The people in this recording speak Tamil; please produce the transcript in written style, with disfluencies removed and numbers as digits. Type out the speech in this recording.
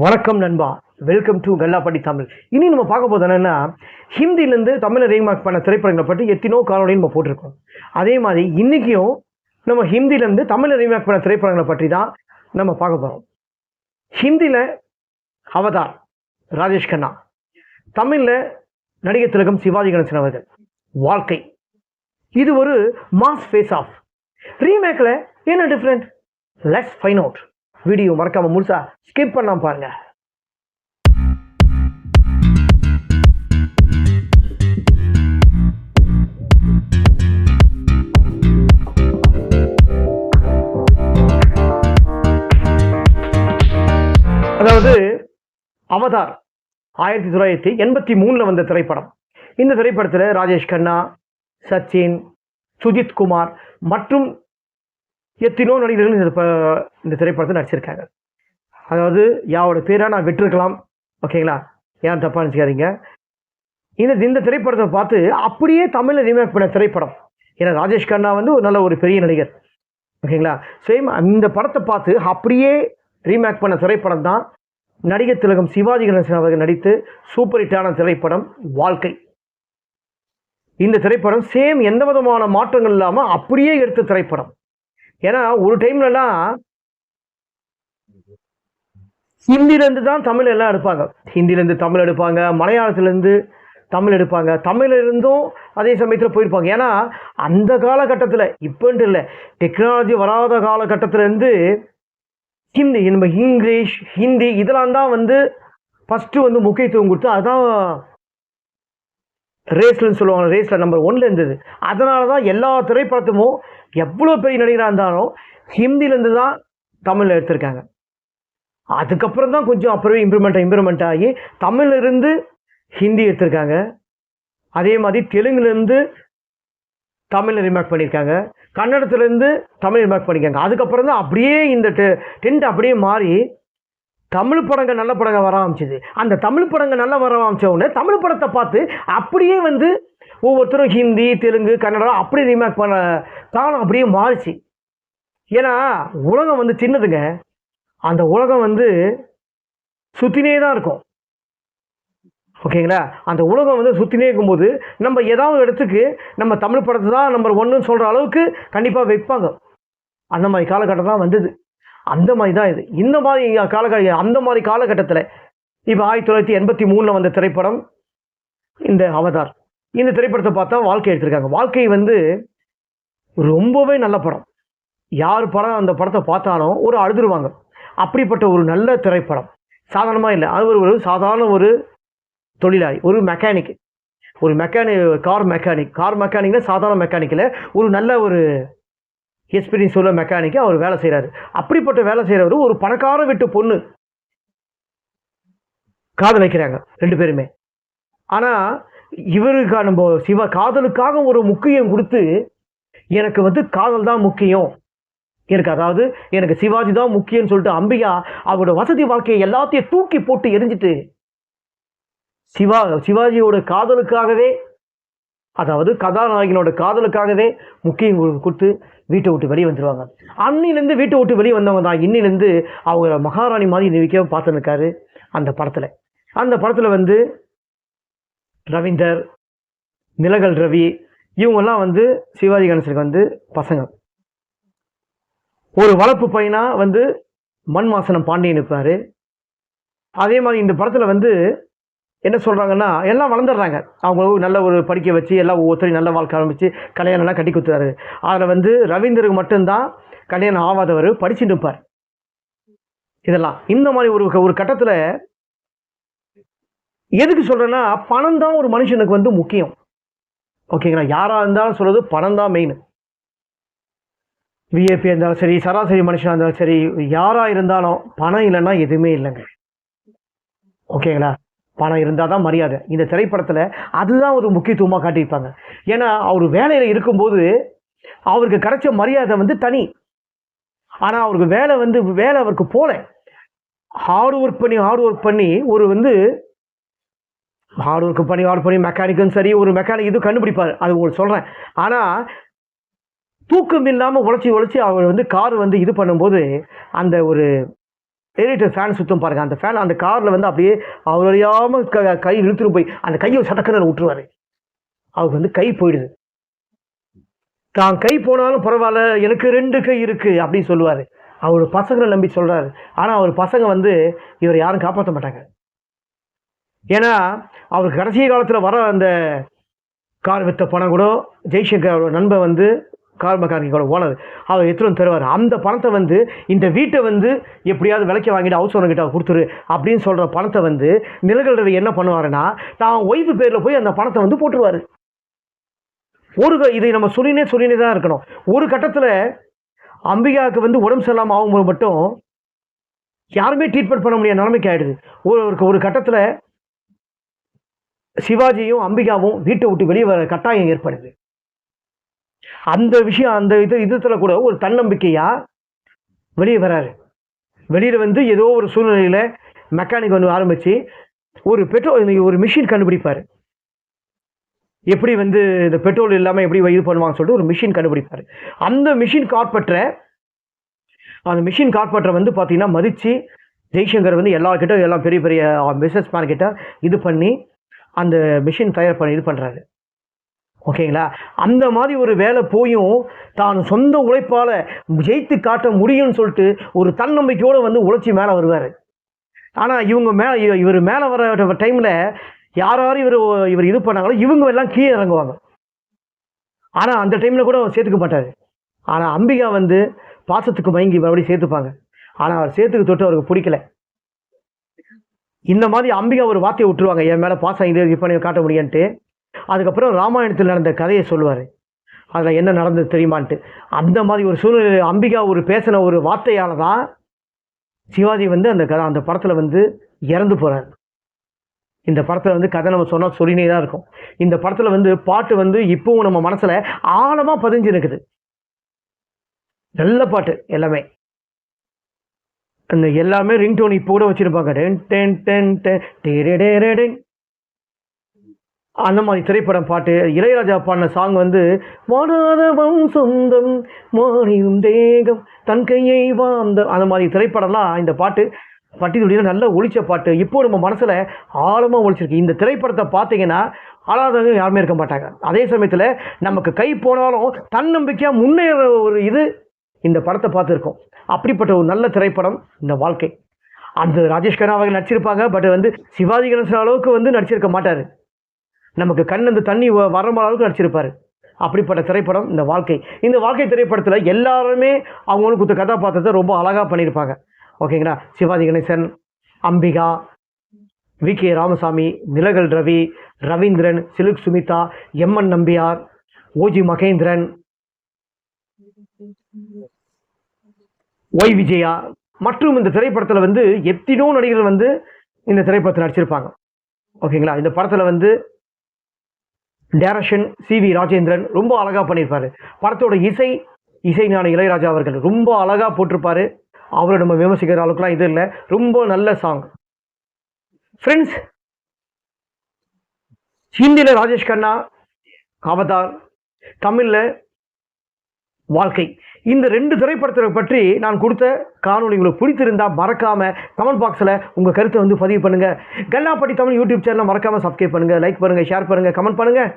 வணக்கம் நண்பா, வெல்கம் டு கல்லாப்பட்டி தமிழ். இனி நம்ம பார்க்க போது என்னன்னா, ஹிந்திலேருந்து தமிழை ரீமேக் பண்ண திரைப்படங்களை பற்றி எத்தனோ காணொளி நம்ம போட்டிருக்கோம். அதே மாதிரி இன்னைக்கும் நம்ம ஹிந்திலேருந்து தமிழை ரீமேக் பண்ண திரைப்படங்களை பற்றி தான் நம்ம பார்க்க போகிறோம். ஹிந்தியில் அவதார் ராஜேஷ் கண்ணா, தமிழில் நடிகர் திலகம் சிவாஜி கணேசன் அவர்கள் வாழ்க்கை. இது ஒரு மாஸ் ஃபேஸ் ஆஃப். ரீமேக்கில் என்ன different? Let's find out. Video மறக்காம முழுசா ஸ்கிப் பண்ணாம பாருங்க. அதாவது அவதார் 1983 வந்த திரைப்படம். இந்த திரைப்படத்தில் ராஜேஷ் கண்ணா, சச்சின், சுஜித் குமார் மற்றும் எத்தனோ நடிகர்கள் இந்த திரைப்படத்தில் நடிச்சிருக்காங்க. அதாவது யாவோட பேராக நான் விட்டுருக்கலாம், ஓகேங்களா? ஏன் தப்பாக நினச்சிக்காதீங்க. இந்த திரைப்படத்தை பார்த்து அப்படியே தமிழில் ரீமேக் பண்ண திரைப்படம். ஏன்னா ராஜேஷ் கண்ணா ஒரு நல்ல ஒரு பெரிய நடிகர், ஓகேங்களா? சேம் இந்த படத்தை பார்த்து அப்படியே ரீமேக் பண்ண திரைப்படம் தான் நடிகர் திலகம் சிவாஜி கணேசன் அவர்கள் நடித்து சூப்பர் ஹிட்டான திரைப்படம் வாழ்க்கை. இந்த திரைப்படம் சேம் எந்த விதமான மாற்றங்கள் இல்லாமல் அப்படியே எடுத்த திரைப்படம். ஏன்னா ஒரு டைம்லலாம் ஹிந்திலேருந்து தான் தமிழ் எல்லாம் எடுப்பாங்க. ஹிந்திலேருந்து தமிழ் எடுப்பாங்க, மலையாளத்துலேருந்து தமிழ் எடுப்பாங்க, தமிழிலிருந்தும் அதே சமயத்தில் போயிருப்பாங்க. ஏன்னா அந்த காலகட்டத்தில், இப்போன்ட்டு இல்லை, டெக்னாலஜி வராத காலகட்டத்திலேருந்து ஹிந்தி, நம்ம இங்கிலீஷ், ஹிந்தி இதெல்லாம் தான் ஃபஸ்ட்டு முக்கியத்துவம் கொடுத்து அதுதான் ரேஸ்லன்னு சொல்லுவாங்க. ரேஸில் நம்பர் 1 இருந்தது. அதனால தான் எல்லா திரைப்படத்துமோ எவ்வளோ பெரிய நடிகராக இருந்தாலும் ஹிந்திலேருந்து தான் தமிழில் எடுத்திருக்காங்க. அதுக்கப்புறம் தான் கொஞ்சம் அப்புறமே இம்ப்ரூவ்மெண்ட் ஆகி தமிழிலிருந்து ஹிந்தி எடுத்திருக்காங்க. அதே மாதிரி தெலுங்குலேருந்து தமிழில் ரீமேக் பண்ணியிருக்காங்க, கன்னடத்துலேருந்து தமிழ் ரீமேக் பண்ணியிருக்காங்க. அதுக்கப்புறம் தான் அப்படியே இந்த டென்ட் அப்படியே மாறி தமிழ் படங்கள் நல்ல படங்கள் வர ஆரம்பிச்சிது. அந்த தமிழ் படங்கள் நல்லா வர ஆரம்பித்த உடனே தமிழ் படத்தை பார்த்து அப்படியே ஒவ்வொருத்தரும் ஹிந்தி, தெலுங்கு, கன்னடம் அப்படி ரீமேக் பண்ண காலம் அப்படியே மாறிச்சு. ஏன்னா உலகம் சின்னதுங்க. அந்த உலகம் சுற்றினே தான் இருக்கும், ஓகேங்களா? அந்த உலகம் சுற்றினே இருக்கும்போது நம்ம ஏதாவது இடத்துக்கு நம்ம தமிழ் படத்தை தான் நம்பர் 1ன்னு சொல்கிற அளவுக்கு கண்டிப்பாக வைப்பாங்க. அந்த மாதிரி காலகட்டம் தான் வந்தது. அந்த மாதிரி தான் இது. இந்த மாதிரி அந்த மாதிரி காலகட்டத்தில் இப்போ 1983 வந்த திரைப்படம் இந்த அவதார். இந்த திரைப்படத்தை பார்த்தா வாழ்க்கை எடுத்திருக்காங்க. வாழ்க்கை ரொம்பவே நல்ல படம். யார் படம் அந்த படத்தை பார்த்தாலும் ஒரு அழுதுருவாங்க. அப்படிப்பட்ட ஒரு நல்ல திரைப்படம். சாதாரணமாக இல்லை, அது ஒரு சாதாரண ஒரு தொழிலாளி, ஒரு மெக்கானிக், கார் மெக்கானிக்னா சாதாரண மெக்கானிக்கில் ஒரு நல்ல ஒரு எக்ஸ்பீரியன்ஸ் உள்ள மெக்கானிக்கு அவர் வேலை செய்கிறாரு. அப்படிப்பட்ட வேலை செய்கிறவர் ஒரு பணக்கார வீட்டு பொண்ணு காதல் வைக்கிறாங்க 2 பேருமே. ஆனால் இவருக்கு நம்ம காதலுக்காக ஒரு முக்கியம் கொடுத்து, எனக்கு காதல் தான் முக்கியம், எனக்கு சிவாஜி தான் முக்கியம்னு சொல்லிட்டு அம்பிகா அவரோட வசதி வாழ்க்கையை எல்லாத்தையும் தூக்கி போட்டு எரிஞ்சிட்டு சிவாஜியோட காதலுக்காகவே, அதாவது கதாநாயகனோட காதலுக்காகவே முக்கியம் கொடுத்து வீட்டை விட்டு வெளியே வந்துடுவாங்க. அன்னிலேருந்து வீட்டை விட்டு வெளியே வந்தவங்க தான் இன்னிலேருந்து அவங்க மகாராணி மாதிரி நிற்க பார்த்துருக்காரு அந்த படத்தில். அந்த படத்தில் ரவீந்தர், நிலகல் ரவி இவங்கெல்லாம் சிவாஜி கணேசனுக்கு பசங்க. ஒரு வளர்ப்பு பையனாக மண் வாசனம் பாண்டியன் இருப்பார். அதே மாதிரி இந்த படத்தில் என்ன சொல்கிறாங்கன்னா, எல்லாம் வளர்ந்துடுறாங்க. அவங்க நல்ல ஒரு படிக்க வச்சு எல்லாம் ஒவ்வொருத்தரையும் நல்ல வாழ்க்கை ஆரம்பித்து கல்யாணம்லாம் கட்டி கொடுத்துறாரு. அதில் ரவீந்தருக்கு மட்டும்தான் கல்யாணம் ஆகாதவர் படிச்சுட்டு இருப்பார். இதெல்லாம் இந்த மாதிரி ஒரு கட்டத்தில் எதுக்கு சொல்கிறேன்னா, பணம் தான் ஒரு மனுஷனுக்கு முக்கியம், ஓகேங்களா? யாராக இருந்தாலும் சொல்கிறது பணம் தான் மெயின். விஐபி இருந்தாலும் சரி, சராசரி மனுஷனாக இருந்தாலும் சரி, யாராக இருந்தாலும் பணம் இல்லைன்னா எதுவுமே இல்லைங்க, ஓகேங்களா? பணம் இருந்தால் தான் மரியாதை. இந்த திரைப்படத்தில் அதுதான் ஒரு முக்கியத்துவமாக காட்டியிருப்பாங்க. ஏன்னா அவர் வேலையில் இருக்கும்போது அவருக்கு கிடைச்ச மரியாதை தனி. ஆனால் அவருக்கு வேலை அவருக்கு போல ஹார்ட் ஒர்க் பண்ணி மெக்கானிக்கும் சரி, ஒரு மெக்கானிக் இது கண்டுபிடிப்பார், அது உங்களுக்கு சொல்கிறேன். ஆனால் தூக்கம் இல்லாமல் உழைச்சி அவர் கார் இது பண்ணும்போது அந்த ஒரு ஏறிட்டு ஃபேன் சுத்தம் பாருங்கள், அந்த ஃபேன் அந்த காரில் வந்து அப்படியே அவர் அறியாமல் கை இழுத்துட்டு போய் அந்த கையை சட்டக்கனில் விட்டுருவார். அவருக்கு வந்து கை போயிடுது. தான் கை போனாலும் பரவாயில்ல, எனக்கு 2 கை இருக்குது அப்படின்னு சொல்லுவார். அவர் பசங்களை நம்பி சொல்கிறாரு. ஆனால் அவர் பசங்க வந்து இவரை யாரும் காப்பாற்ற மாட்டாங்க. ஏன்னா அவருக்கு கடைசி காலத்தில் வர அந்த கார் விற்ற பணம் கூட ஜெய்சங்கரோட நண்பன் வந்து கார் மெக்கானிக்கோட ஓனர் அவர் எடுத்துகிட்டு தருவார். அந்த பணத்தை வந்து இந்த வீட்டை வந்து எப்படியாவது விலைக்கு வாங்கிட்டு ஹவுஸ் ஓனர்கிட்ட கொடுத்துரு அப்படின்னு சொல்கிற பணத்தை வந்து நிலகல் ரவி என்ன பண்ணுவாருன்னா தான் ஒய்ஃபு பேரில் போய் அந்த பணத்தை வந்து போட்டுருவார். இதை நம்ம சொல்லினே தான் இருக்கணும். ஒரு கட்டத்தில் அம்பிகாவுக்கு வந்து உடம்பு சரியில்லாமல் ஆகும்போது மட்டும் யாருமே ட்ரீட்மெண்ட் பண்ண முடியாத நிலைமைக்கு ஆகிடுது. ஒரு கட்டத்தில் சிவாஜியும் அம்பிகாவும் வீட்டை விட்டு வெளியே வர கட்டாயம் ஏற்படுது. அந்த விஷயம் அந்த இதுல கூட ஒரு தன்னம்பிக்கையா வெளியே வராரு. வெளியில் வந்து ஏதோ ஒரு சூழ்நிலையில் மெக்கானிக் வந்து ஆரம்பித்து ஒரு மிஷின் கண்டுபிடிப்பார். எப்படி வந்து இந்த பெட்ரோல் இல்லாமல் எப்படி இது பண்ணுவாங்கன்னு சொல்லிட்டு ஒரு மிஷின் கண்டுபிடிப்பார். அந்த மிஷின் கார்பெட்டரை வந்து பார்த்தீங்கன்னா மதித்து ஜெய்சங்கர் வந்து எல்லாம் பெரிய பெரிய பிஸ்னஸ் மேன் கிட்ட இது பண்ணி அந்த மிஷின் தயார் பண்ணி இது பண்ணுறாரு. ஓகேங்களா? அந்த மாதிரி ஒரு வேலை போயும் தான் சொந்த உழைப்பால் ஜெயித்து காட்ட முடியும்னு சொல்லிட்டு ஒரு தன்னம்பிக்கையோடு வந்து உழைச்சி மேலே வருவார். ஆனால் இவர் மேலே வர டைமில் யாரும் இவர் இது பண்ணாங்களோ இவங்க எல்லாம் கீழே இறங்குவாங்க. ஆனால் அந்த டைமில் கூட அவர் சேர்த்துக்க மாட்டார். ஆனால் அம்பிகா வந்து பாசத்துக்கு மயங்கி மறுபடியும் சேர்த்துப்பாங்க. ஆனால் அவர் சேர்த்துக்கு தொட்டு அவருக்கு பிடிக்கல. இந்த மாதிரி அம்பிகா ஒரு வார்த்தையை விட்டுருவாங்க, என் மேலே பாசம் இது பண்ணி காட்ட முடியான்ட்டு. அதுக்கப்புறம் ராமாயணத்தில் நடந்த கதையை சொல்லுவார், அதில் என்ன நடந்தது தெரியுமான்ட்டு. அந்த மாதிரி ஒரு சூழ்நிலை அம்பிகா ஒரு பேசின ஒரு வார்த்தையால் தான் சிவாஜி வந்து அந்த படத்தில் வந்து இறந்து போகிறார். இந்த படத்தில் வந்து கதை நம்ம சொன்னால் சொல்லினே தான் இருக்கும். இந்த படத்தில் வந்து பாட்டு வந்து இப்போவும் நம்ம மனசில் ஆழமாக பதிஞ்சு இருக்குது. நல்ல பாட்டு எல்லாமே. அந்த எல்லாமே ரிங்டோன் இப்போ கூட வச்சுருப்பாங்க. அந்த மாதிரி திரைப்படம் பாட்டு. இளையராஜா பாடின சாங் வந்து வாடாதவன் சொந்தம் மாறியும் தேகம் தன் கையை வாழ்ந்த அந்த மாதிரி திரைப்படம்லாம் இந்த பாட்டு பட்டி துடியில் நல்ல ஒழிச்ச பாட்டு. இப்போ நம்ம மனசில் ஆழமாக ஒழிச்சிருக்கு. இந்த திரைப்படத்தை பார்த்தீங்கன்னா ஆளாதவங்க யாருமே இருக்க மாட்டாங்க. அதே சமயத்தில் நமக்கு கை போனாலும் தன்னம்பிக்கையாக முன்னேற ஒரு இது இந்த படத்தை பார்த்துருக்கோம். அப்படிப்பட்ட ஒரு நல்ல திரைப்படம் இந்த வாழ்க்கை. அந்த ராஜேஷ் கண்ணா அவர்கள் நடிச்சிருப்பாங்க. பட் வந்து சிவாஜி கணேசன் அளவுக்கு வந்து நடிச்சிருக்க மாட்டார். நமக்கு அந்த தண்ணி வர அளவுக்கு நடிச்சிருப்பார். அப்படிப்பட்ட திரைப்படம் இந்த வாழ்க்கை. இந்த வாழ்க்கை திரைப்படத்தில் எல்லாருமே அவங்களுக்கு கொடுத்த கதாபாத்திரத்தை ரொம்ப அழகாக பண்ணியிருப்பாங்க. ஓகேங்களா? சிவாஜி கணேசன், அம்பிகா, வி.கே. ராமசாமி, நிலகல் ரவி, ரவீந்திரன், சிலுக் சுமிதா, எம்.என். நம்பியார், ஓஜி மகேந்திரன், ஒய் விஜயா மற்றும் இந்த திரைப்படத்தில் வந்து எத்தனோ நடிகர்கள் வந்து இந்த திரைப்படத்தில் நடிச்சிருப்பாங்க. ஓகேங்களா? இந்த படத்தில் வந்து டைரக்ஷன் சி.வி. ராஜேந்திரன் ரொம்ப அழகாக பண்ணியிருப்பார். படத்தோட இசைஞான இளையராஜா அவர்கள் ரொம்ப அழகாக போட்டிருப்பார். அவரை நம்ம விமர்சிக்கிற அளவுக்குலாம் இது இல்லை. ரொம்ப நல்ல சாங். ஃப்ரெண்ட்ஸ், ஹிந்தியில் ராஜேஷ் கண்ணா, அவதார், தமிழில் வாழ்க்கை. இந்த 2 திரைப்படத்தை பற்றி நான் கொடுத்த காணொலி உங்களுக்கு பிடித்திருந்தால் மறக்காமல் கமெண்ட் பாக்ஸில் உங்கள் கருத்தை வந்து பதிவு பண்ணுங்கள். கல்லாப்பட்டி தமிழ் யூடியூப் சேனலை மறக்காமல் சப்ஸ்கிரைப் பண்ணுங்கள், லைக் பண்ணுங்கள், ஷேர் பண்ணுங்கள், கமெண்ட் பண்ணுங்கள்.